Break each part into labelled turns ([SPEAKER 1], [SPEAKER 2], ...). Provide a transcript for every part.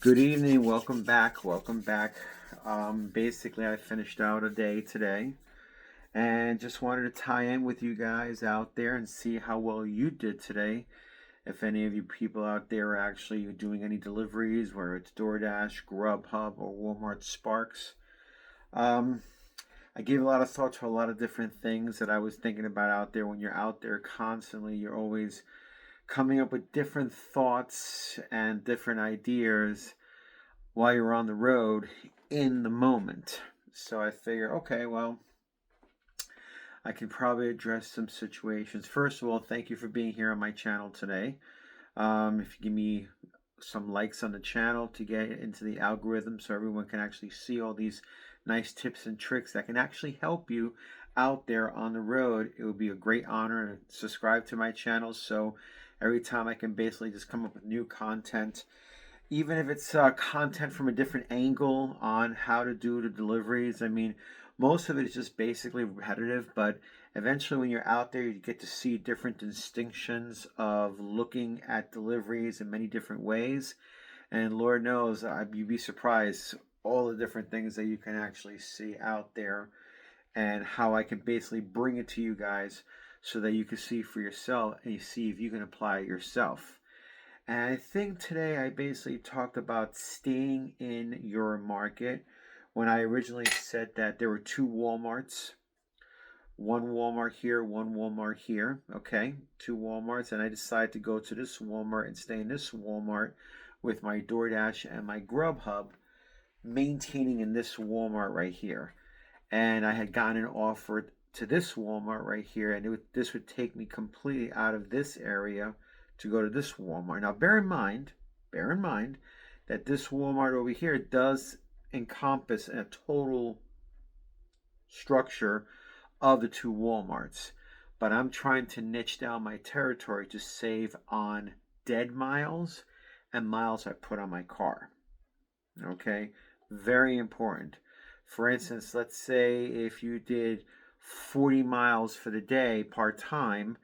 [SPEAKER 1] Good evening. Welcome back. Welcome back. Basically, I finished out a day today and just wanted to tie in with you guys out there and see how well you did today. If any of you people out there are actually doing any deliveries, whether it's DoorDash, Grubhub, or Walmart Sparks. Um, I gave a lot of thought to a lot of different things that I was thinking about out there. When you're out there constantly, you're always coming up with different thoughts and different ideas while you're on the road in the moment. So I figure, okay, well, I can probably address some situations. First of all, thank you for being here on my channel today. If you give me some likes on the channel to get into the algorithm so everyone can actually see all these nice tips and tricks that can actually help you out there on the road, it would be a great honor. And subscribe to my channel so every time I can basically just come up with new content, even if it's content from a different angle on how to do the deliveries. I mean, most of it is just basically repetitive, but eventually when you're out there, you get to see different distinctions of looking at deliveries in many different ways. And Lord knows, you'd be surprised all the different things that you can actually see out there and how I can basically bring it to you guys so that you can see for yourself and you see if you can apply it yourself. And I think today I basically talked about staying in your market when I originally said that there were two Walmarts, one Walmart here, one Walmart here. Okay, two Walmarts, and I decided to go to this Walmart and stay in this Walmart with my DoorDash and my Grubhub, maintaining in this Walmart right here. And I had gotten an offer to this Walmart right here, and this would take me completely out of this area to go to this Walmart. Now, bear in mind that this Walmart over here does encompass a total structure of the two Walmarts, but I'm trying to niche down my territory to save on dead miles and miles I put on my car. Okay, very important. For instance, let's say if you did 40 miles for the day part time,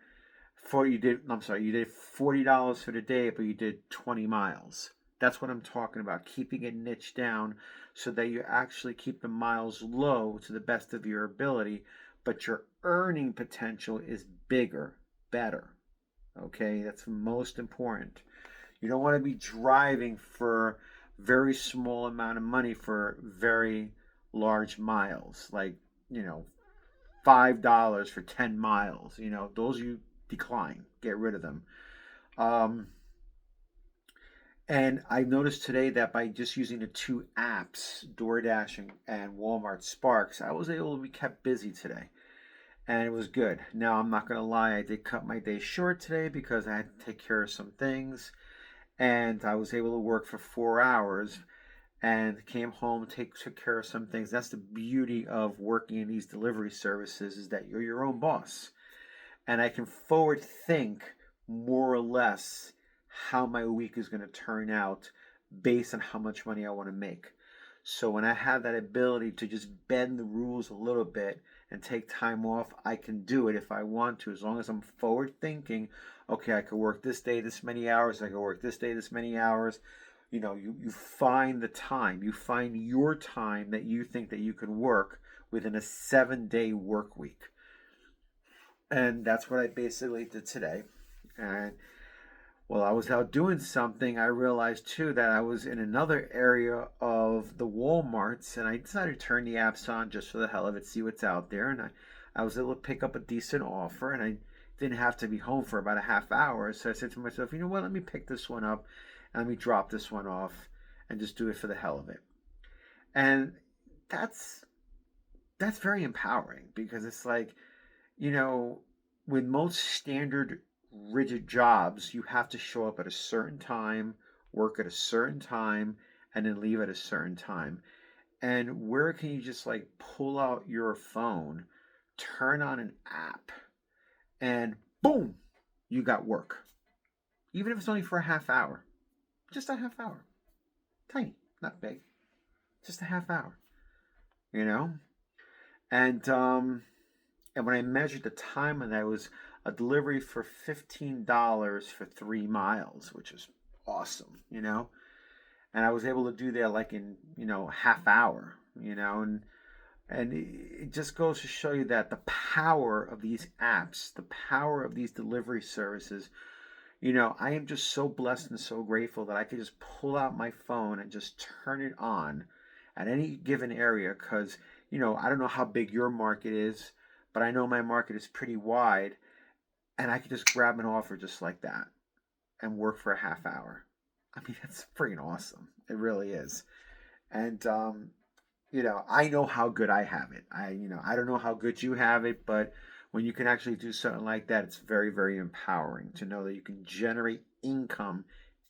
[SPEAKER 1] you did $40 for the day, but you did 20 miles. That's what I'm talking about, keeping it niche down so that you actually keep the miles low to the best of your ability, but your earning potential is bigger, better. Okay, that's most important. You don't want to be driving for very small amount of money for very large miles, like, $5 for 10 miles. Those you decline, get rid of them. And I noticed today that by just using the two apps, DoorDash and Walmart Sparks, I was able to be kept busy today. And it was good. Now, I'm not going to lie, I did cut my day short today because I had to take care of some things. And I was able to work for 4 hours and came home, took care of some things. That's the beauty of working in these delivery services, is that you're your own boss. And I can forward think more or less how my week is going to turn out based on how much money I want to make. So when I have that ability to just bend the rules a little bit and take time off, I can do it if I want to, as long as I'm forward thinking. Okay, I could work this day this many hours, I could work this day this many hours. You find the time, you find your time that you think that you can work within a 7-day work week. And that's what I basically did today. And while I was out doing something, I realized too that I was in another area of the Walmarts, and I decided to turn the apps on just for the hell of it, see what's out there. And I was able to pick up a decent offer, and I didn't have to be home for about a half hour. So I said to myself, you know what, let me pick this one up and let me drop this one off and just do it for the hell of it. And that's very empowering, because it's like, with most standard rigid jobs, you have to show up at a certain time, work at a certain time, and then leave at a certain time. And where can you just like pull out your phone, turn on an app, and boom, you got work. Even if it's only for a half hour. Just a half hour. Tiny, not big. Just a half hour. And when I measured the time, and that was a delivery for $15 for 3 miles, which is awesome. and I was able to do that like in half hour, and it just goes to show you that the power of these apps, the power of these delivery services. I am just so blessed and so grateful that I could just pull out my phone and just turn it on at any given area because, I don't know how big your market is, but I know my market is pretty wide, and I could just grab an offer just like that and work for a half hour. I mean, that's freaking awesome. It really is. And I know how good I have it. I don't know how good you have it, but when you can actually do something like that, it's very, very empowering to know that you can generate income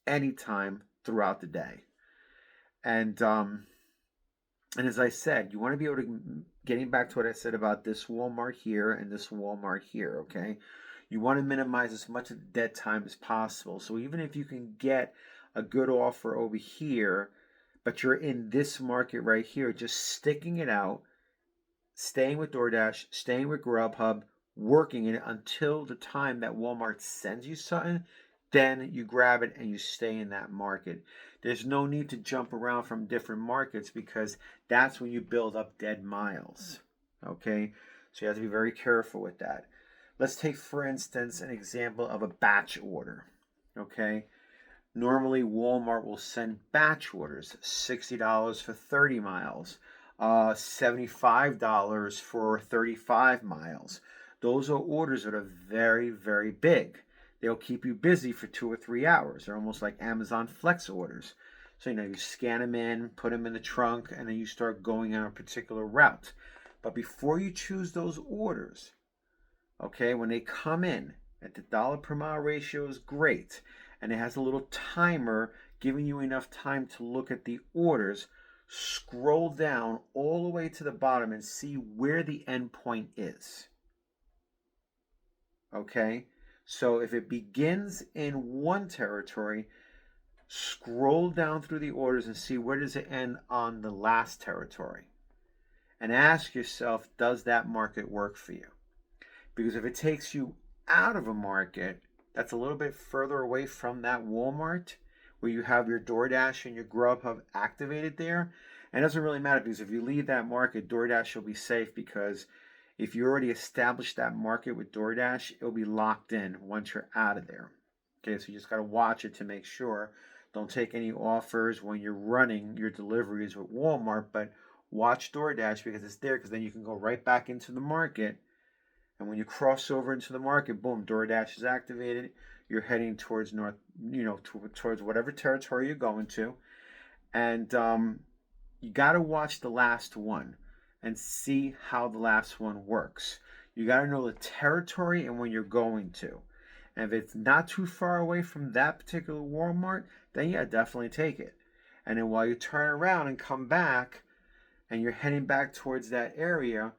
[SPEAKER 1] anytime throughout the day. And as I said, you want to be able to, getting back to what I said about this Walmart here and this Walmart here, okay? You want to minimize as much of the dead time as possible. So even if you can get a good offer over here, but you're in this market right here, just sticking it out, staying with DoorDash, staying with Grubhub, working it until the time that Walmart sends you something, then you grab it and you stay in that market. There's no need to jump around from different markets because that's when you build up dead miles. Okay? So you have to be very careful with that. Let's take, for instance, an example of a batch order. Okay? Normally, Walmart will send batch orders, $60 for 30 miles, $75 for 35 miles. Those are orders that are very, very big. They'll keep you busy for 2 or 3 hours. They're almost like Amazon Flex orders. So, you scan them in, put them in the trunk, and then you start going on a particular route. But before you choose those orders, okay, when they come in, at the dollar per mile ratio is great, and it has a little timer giving you enough time to look at the orders. Scroll down all the way to the bottom and see where the end point is. Okay, so if it begins in one territory, scroll down through the orders and see where does it end on the last territory, and ask yourself, does that market work for you? Because if it takes you out of a market that's a little bit further away from that Walmart where you have your DoorDash and your Grubhub activated there, and it doesn't really matter because if you leave that market, DoorDash will be safe because if you already established that market with DoorDash, it'll be locked in once you're out of there. Okay, so you just got to watch it to make sure. Don't take any offers when you're running your deliveries with Walmart, but watch DoorDash because it's there because then you can go right back into the market. And when you cross over into the market, boom, DoorDash is activated. You're heading towards north, towards whatever territory you're going to. And you got to watch the last one and see how the last one works. You got to know the territory and when you're going to. And if it's not too far away from that particular Walmart, then yeah, definitely take it. And then while you turn around and come back and you're heading back towards that area,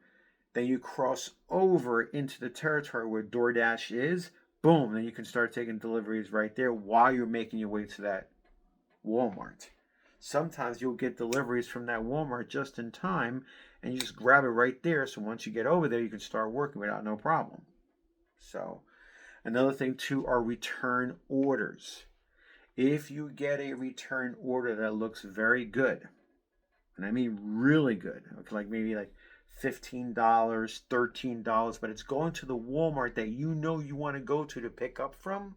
[SPEAKER 1] then you cross over into the territory where DoorDash is, boom, then you can start taking deliveries right there while you're making your way to that Walmart. Sometimes you'll get deliveries from that Walmart just in time, and you just grab it right there. So once you get over there, you can start working without no problem. So another thing too are return orders. If you get a return order that looks very good, and I mean really good, like maybe like $15, $13, but it's going to the Walmart that you know you want to go to pick up from,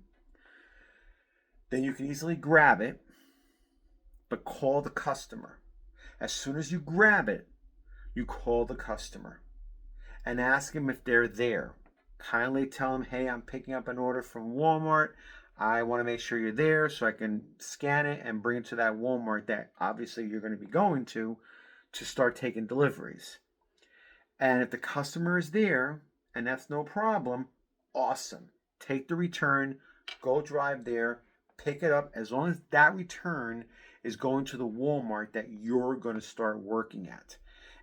[SPEAKER 1] then you can easily grab it, but call the customer. As soon as you grab it, you call the customer and ask them if they're there. Kindly tell them, hey, I'm picking up an order from Walmart. I want to make sure you're there so I can scan it and bring it to that Walmart that obviously you're going to be going to start taking deliveries. And if the customer is there and that's no problem, awesome. Take the return, go drive there, pick it up as long as that return is going to the Walmart that you're going to start working at.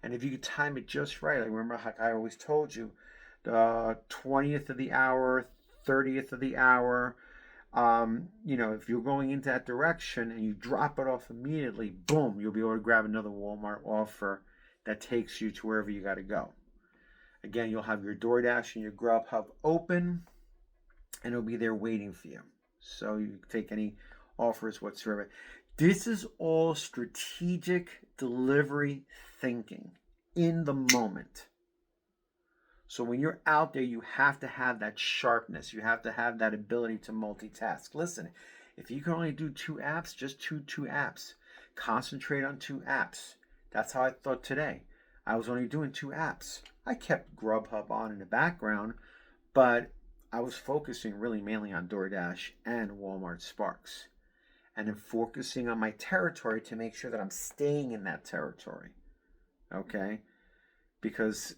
[SPEAKER 1] And if you could time it just right, like remember like I always told you, the 20th of the hour, 30th of the hour, if you're going into that direction and you drop it off immediately, boom, you'll be able to grab another Walmart offer that takes you to wherever you got to go. Again, you'll have your DoorDash and your Grubhub open, and it'll be there waiting for you. So you can take any offers whatsoever. This is all strategic delivery thinking in the moment. So when you're out there, you have to have that sharpness. You have to have that ability to multitask. Listen, if you can only do two apps, just two apps. Concentrate on two apps. That's how I thought today. I was only doing two apps. I kept Grubhub on in the background, but I was focusing really mainly on DoorDash and Walmart Sparks. And then focusing on my territory to make sure that I'm staying in that territory. Okay? Because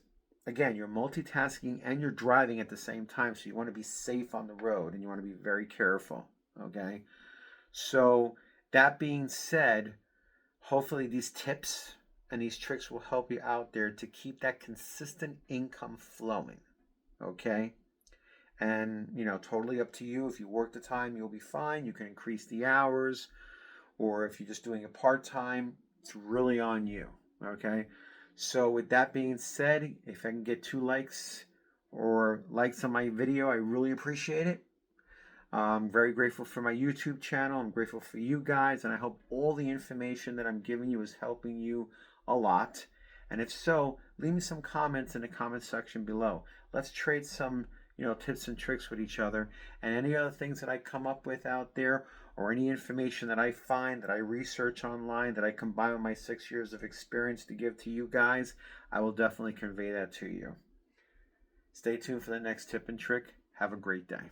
[SPEAKER 1] again, you're multitasking and you're driving at the same time, so you want to be safe on the road and you want to be very careful. Okay? So, that being said, hopefully these tips and these tricks will help you out there to keep that consistent income flowing. Okay? And, totally up to you. If you work the time, you'll be fine. You can increase the hours. Or if you're just doing it part time, it's really on you. Okay? So, with that being said, if I can get 2 likes or likes on my video, I really appreciate it. I'm very grateful for my YouTube channel. I'm grateful for you guys, and I hope all the information that I'm giving you is helping you a lot. And if so, leave me some comments in the comment section below. Let's trade some, tips and tricks with each other. And any other things that I come up with out there, or any information that I find that I research online that I combine with my 6 years of experience to give to you guys, I will definitely convey that to you. Stay tuned for the next tip and trick. Have a great day.